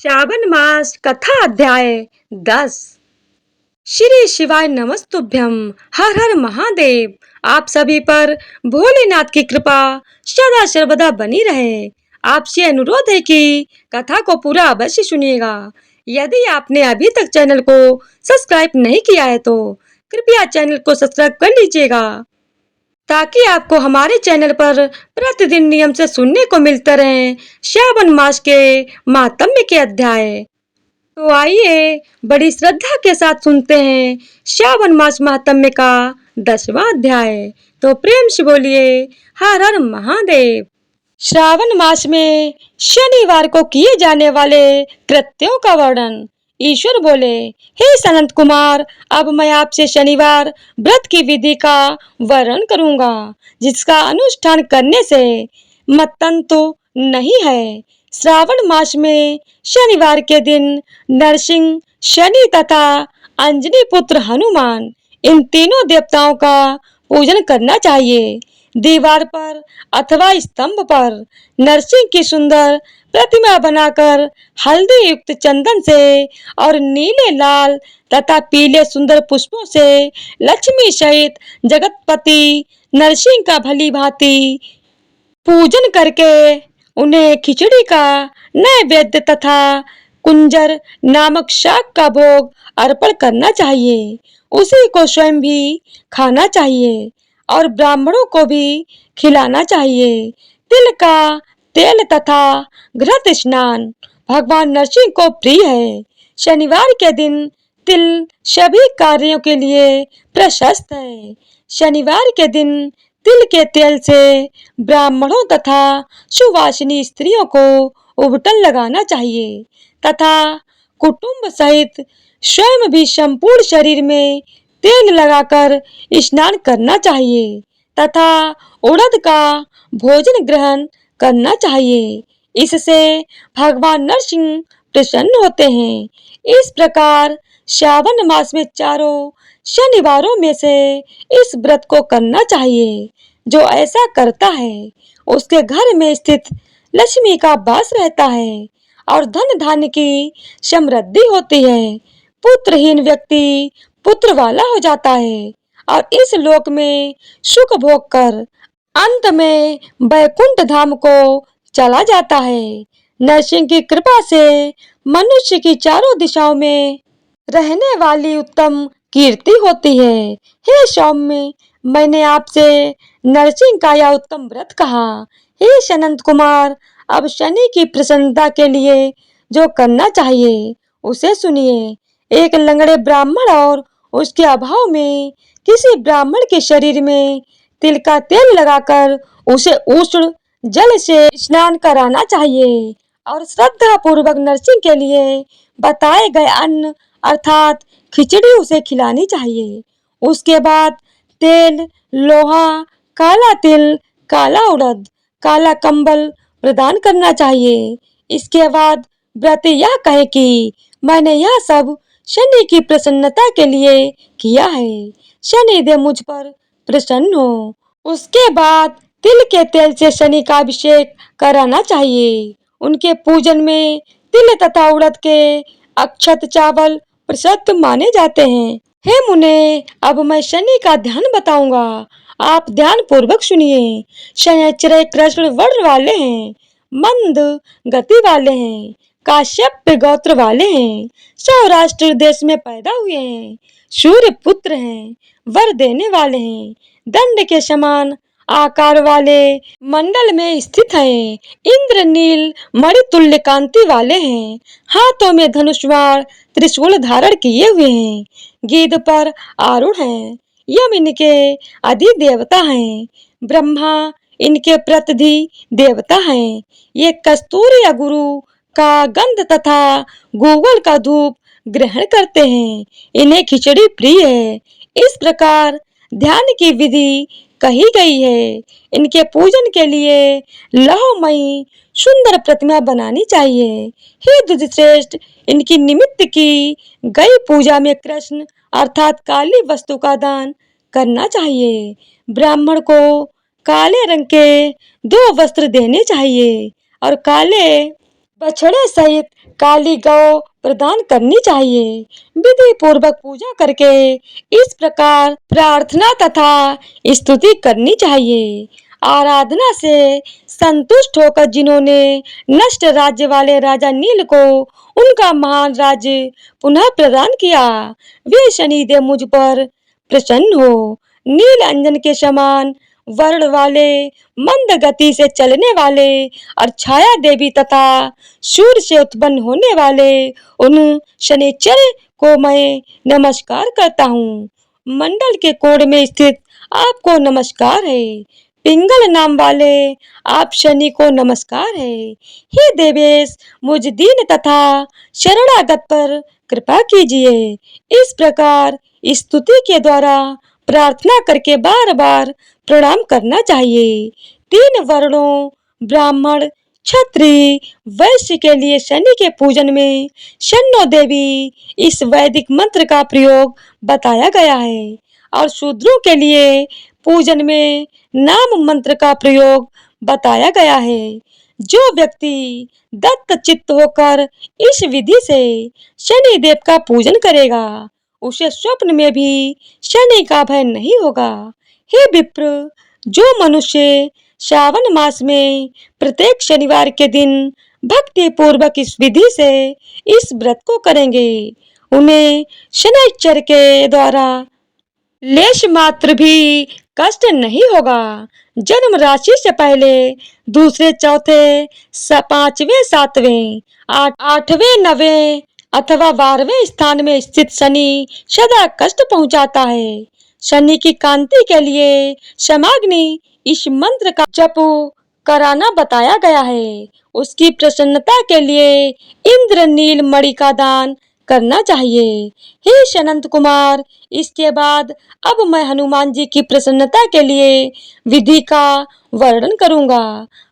श्रावण मास कथा अध्याय 10। श्री शिवाय नमस्तुभ्यम। हर हर महादेव। आप सभी पर भोलेनाथ की कृपा सदा सर्वदा बनी रहे। आपसे अनुरोध है कि कथा को पूरा अवश्य सुनिएगा। यदि आपने अभी तक चैनल को सब्सक्राइब नहीं किया है तो कृपया चैनल को सब्सक्राइब कर लीजिएगा, ताकि आपको हमारे चैनल पर प्रतिदिन नियम से सुनने को मिलते रहे श्रावण मास के महात्म्य के अध्याय। तो आइए बड़ी श्रद्धा के साथ सुनते हैं श्रावण मास महात्म्य का 10वां अध्याय। तो प्रेम से बोलिए हर हर महादेव। श्रावण मास में शनिवार को किए जाने वाले कृत्यों का वर्णन। ईश्वर बोले, हे सनत कुमार, अब मैं आपसे शनिवार व्रत की विधि का वर्णन करूंगा, जिसका अनुष्ठान करने से मत्तंतु नहीं है। श्रावण मास में शनिवार के दिन नरसिंह, शनि तथा अंजनी पुत्र हनुमान, इन तीनों देवताओं का पूजन करना चाहिए। दीवार पर अथवा स्तंभ पर नरसिंह की सुंदर प्रतिमा बनाकर हल्दी युक्त चंदन से और नीले, लाल तथा पीले सुंदर पुष्पों से लक्ष्मी सहित जगतपति नरसिंह का भली भांति पूजन करके उन्हें खिचड़ी का नैवेद्य तथा कुंजर नामक शाक का भोग अर्पण करना चाहिए। उसी को स्वयं भी खाना चाहिए और ब्राह्मणों को भी खिलाना चाहिए। तिल का तेल तथा घृत स्नान भगवान नरसिंह को प्रिय है। शनिवार के दिन तिल सभी कार्यों के लिए प्रशस्त है। शनिवार के दिन तिल के तेल से ब्राह्मणों तथा सुवासिनी स्त्रियों को उबटन लगाना चाहिए तथा कुटुंब सहित स्वयं भी संपूर्ण शरीर में तेल लगाकर स्नान करना चाहिए तथा उड़द का भोजन ग्रहण करना चाहिए। इससे भगवान नरसिंह प्रसन्न होते हैं। इस प्रकार श्रावण मास में चारों शनिवारों में से इस व्रत को करना चाहिए। जो ऐसा करता है उसके घर में स्थित लक्ष्मी का वास रहता है और धन धान्य की समृद्धि होती है। पुत्रहीन व्यक्ति पुत्र वाला हो जाता है और इस लोक में सुख भोग कर अंत में वैकुंठ धाम को चला जाता है। नरसिंह की कृपा से मनुष्य की चारों दिशाओं में रहने वाली उत्तम कीर्ति होती है। हे सौम्य, मैंने आपसे नरसिंह का यह उत्तम व्रत कहा। हे सनत कुमार, अब शनि की प्रसन्नता के लिए जो करना चाहिए उसे सुनिए। एक लंगड़े ब्राह्मण और उसके अभाव में किसी ब्राह्मण के शरीर में तिल का तेल लगाकर उसे उष्ण जल से स्नान कराना चाहिए और श्रद्धा पूर्वक नरसिंह के लिए बताए गए अन्न अर्थात खिचड़ी उसे खिलानी चाहिए। उसके बाद तेल, लोहा, काला तिल, काला उड़द, काला कंबल प्रदान करना चाहिए। इसके बाद व्रती यह कहे कि मैंने यह सब शनि की प्रसन्नता के लिए किया है। शनि देव मुझ पर प्रसन्न हो। उसके बाद तिल के तेल से शनि का अभिषेक कराना चाहिए। उनके पूजन में तिल तथा उड़द के अक्षत चावल प्रसिद्ध माने जाते हैं। हे मुने, अब मैं शनि का ध्यान बताऊंगा, आप ध्यान पूर्वक सुनिए। शनिचर कृष्ण वर्ण वाले हैं, मंद गति वाले हैं, काश्यप गोत्र वाले हैं, सौराष्ट्र देश में पैदा हुए हैं, सूर्य पुत्र हैं, वर देने वाले हैं, दंड के समान आकार वाले मंडल में स्थित हैं, इंद्र नील मणितुल्य कांति वाले हैं, हाथों में धनुष बाण त्रिशूल धारण किए हुए हैं, गिद्ध पर आरूढ़ हैं, यम इनके अधिदेवता हैं, ब्रह्मा इनके प्रतिनिधि देवता हैं। ये कस्तूरी या गुरु का गंध तथा गूगल का धूप ग्रहण करते हैं। इन्हें खिचड़ी प्रिय है। इस प्रकार ध्यान की विधि कही गई है। इनके पूजन के लिए लौहमयी सुंदर प्रतिमा बनानी चाहिए। हे दुर्जश्रेष्ठ, इनकी निमित्त की गई पूजा में कृष्ण अर्थात काली वस्तु का दान करना चाहिए। ब्राह्मण को काले रंग के 2 वस्त्र देने चाहिए और काले बछड़े सहित काली गौ प्रदान करनी चाहिए। विधि पूर्वक पूजा करके इस प्रकार प्रार्थना तथा स्तुति करनी चाहिए। आराधना से संतुष्ट होकर जिन्होंने नष्ट राज्य वाले राजा नील को उनका महान राज्य पुनः प्रदान किया, वे शनिदेव मुझ पर प्रसन्न हो। नील अंजन के समान वर्ण वाले, मंद गति से चलने वाले और छाया देवी तथा सूर्य से उत्पन्न होने वाले उन शनिचर को मैं नमस्कार करता हूँ। मंडल के कोण में स्थित आपको नमस्कार है। पिंगल नाम वाले आप शनि को नमस्कार है। हे देवेश, मुझ दीन तथा शरणागत पर कृपा कीजिए। इस प्रकार स्तुति के द्वारा प्रार्थना करके बार बार प्रणाम करना चाहिए। 3 वर्णों ब्राह्मण, क्षत्रिय, वैश्य के लिए शनि के पूजन में शन्नो देवी इस वैदिक मंत्र का प्रयोग बताया गया है और शूद्रों के लिए पूजन में नाम मंत्र का प्रयोग बताया गया है। जो व्यक्ति दत्त चित्त होकर इस विधि से शनि देव का पूजन करेगा, उसे स्वप्न में भी शनि का भय नहीं होगा। हे विप्र, जो मनुष्य श्रावण मास में प्रत्येक शनिवार के दिन भक्ति पूर्वक इस विधि से इस व्रत को करेंगे, उन्हें शनिचर के द्वारा लेश मात्र भी कष्ट नहीं होगा। जन्म राशि से पहले दूसरे, चौथे, पांचवें, सातवें, आठवें, नवें अथवा 12वें स्थान में स्थित शनि सदा कष्ट पहुंचाता है। शनि की कांति के लिए समाग्नि इस मंत्र का जप कराना बताया गया है। उसकी प्रसन्नता के लिए इंद्र नील मणि का दान करना चाहिए। हे सनंत कुमार, इसके बाद अब मैं हनुमान जी की प्रसन्नता के लिए विधि का वर्णन करूंगा।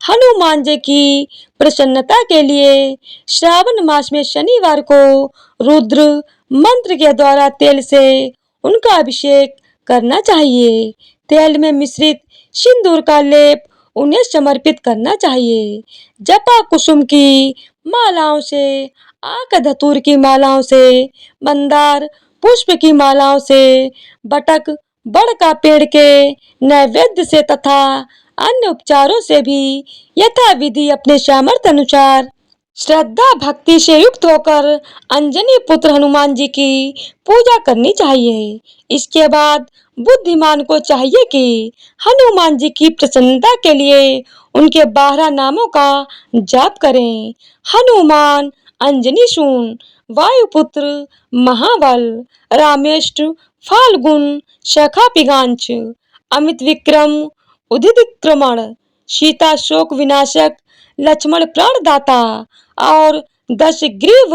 हनुमान जी की प्रसन्नता के लिए श्रावण मास में शनिवार को रुद्र मंत्र के द्वारा तेल से उनका अभिषेक करना चाहिए। तेल में मिश्रित सिंदूर का लेप उन्हें समर्पित करना चाहिए। जपा कुसुम की मालाओं से, आक धतूर की मालाओं से, मंदार पुष्प की मालाओं से, बटक बड़ का पेड़ के नैवेद्य से तथा अन्य उपचारों से भी यथाविधि अपने सामर्थ्य अनुसार श्रद्धा भक्ति से युक्त होकर अंजनी पुत्र हनुमान जी की पूजा करनी चाहिए। इसके बाद बुद्धिमान को चाहिए कि हनुमान जी की प्रसन्नता के लिए उनके 12 नामों का जाप करें। हनुमान, अंजनी सून, वायुपुत्र, महाबल, रामेष्ट, फाल्गुन, सखा पिगांच, अमित विक्रम, उदित सीता शोक विनाशक, लक्ष्मण प्राणदाता और 10 ग्रीव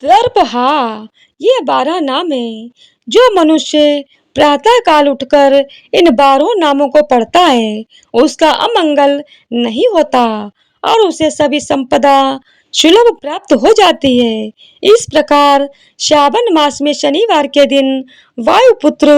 दर्पहा, ये 12 नाम है। जो मनुष्य प्रातः काल उठकर इन 12 नामों को पढ़ता है, उसका अमंगल नहीं होता और उसे सभी संपदा सुलभ प्राप्त हो जाती है। इस प्रकार श्रावण मास में शनिवार के दिन वायुपुत्र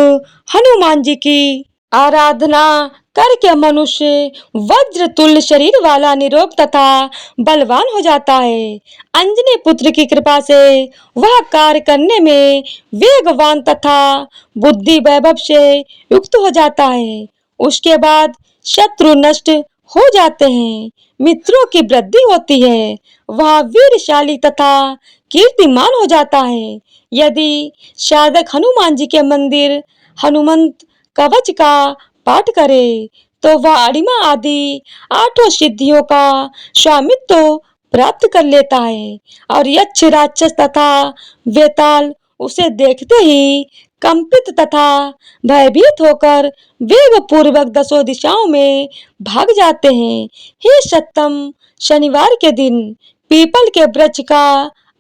हनुमान जी की आराधना करके मनुष्य वज्र तुल्य शरीर वाला, निरोग तथा बलवान हो जाता है। अंजनी पुत्र की कृपा से वह कार्य करने में वेगवान तथा बुद्धि वैभव से युक्त हो जाता है। उसके बाद शत्रु नष्ट हो जाते हैं, मित्रों की वृद्धि होती है, वह वीरशाली तथा कीर्तिमान हो जाता है। यदि साधक हनुमान जी के मंदिर हनुमंत कवच का पाठ करे तो वह अणिमा आदि 8 सिद्धियों का स्वामित्व प्राप्त कर लेता है और यक्ष, राक्षस तथा वेताल उसे देखते ही कंपित तथा भयभीत होकर वेग पूर्वक 10 दिशाओं में भाग जाते हैं। हे सत्तम, शनिवार के दिन पीपल के वृक्ष का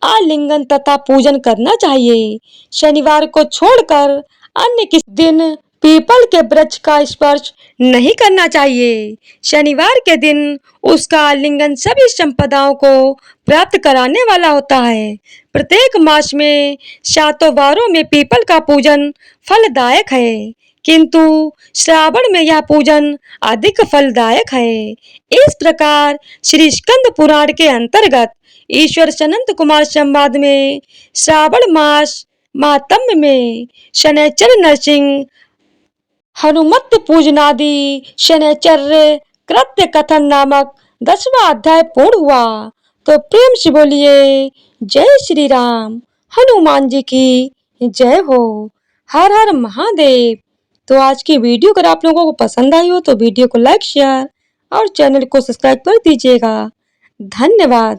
आलिंगन तथा पूजन करना चाहिए। शनिवार को छोड़कर अन्य किसी दिन पीपल के वृक्ष का स्पर्श नहीं करना चाहिए। शनिवार के दिन उसका आलिंगन सभी संपदाओं को प्राप्त कराने वाला होता है। प्रत्येक मास में 7 वारों में पीपल का पूजन फलदायक है, किंतु श्रावण में यह पूजन अधिक फलदायक है। इस प्रकार श्री स्कंद पुराण के अंतर्गत ईश्वर अनंत कुमार संवाद में श्रावण मास महात्म्य में शनैचर नरसिंह हनुमत पूजनादि शनैचर्य कृत्य कथन नामक 10वां अध्याय पूर्ण हुआ। तो प्रेम से बोलिए जय श्री राम, हनुमान जी की जय हो। हर हर महादेव। तो आज की वीडियो अगर आप लोगों को पसंद आई हो तो वीडियो को लाइक शेयर और चैनल को सब्सक्राइब कर दीजिएगा। धन्यवाद।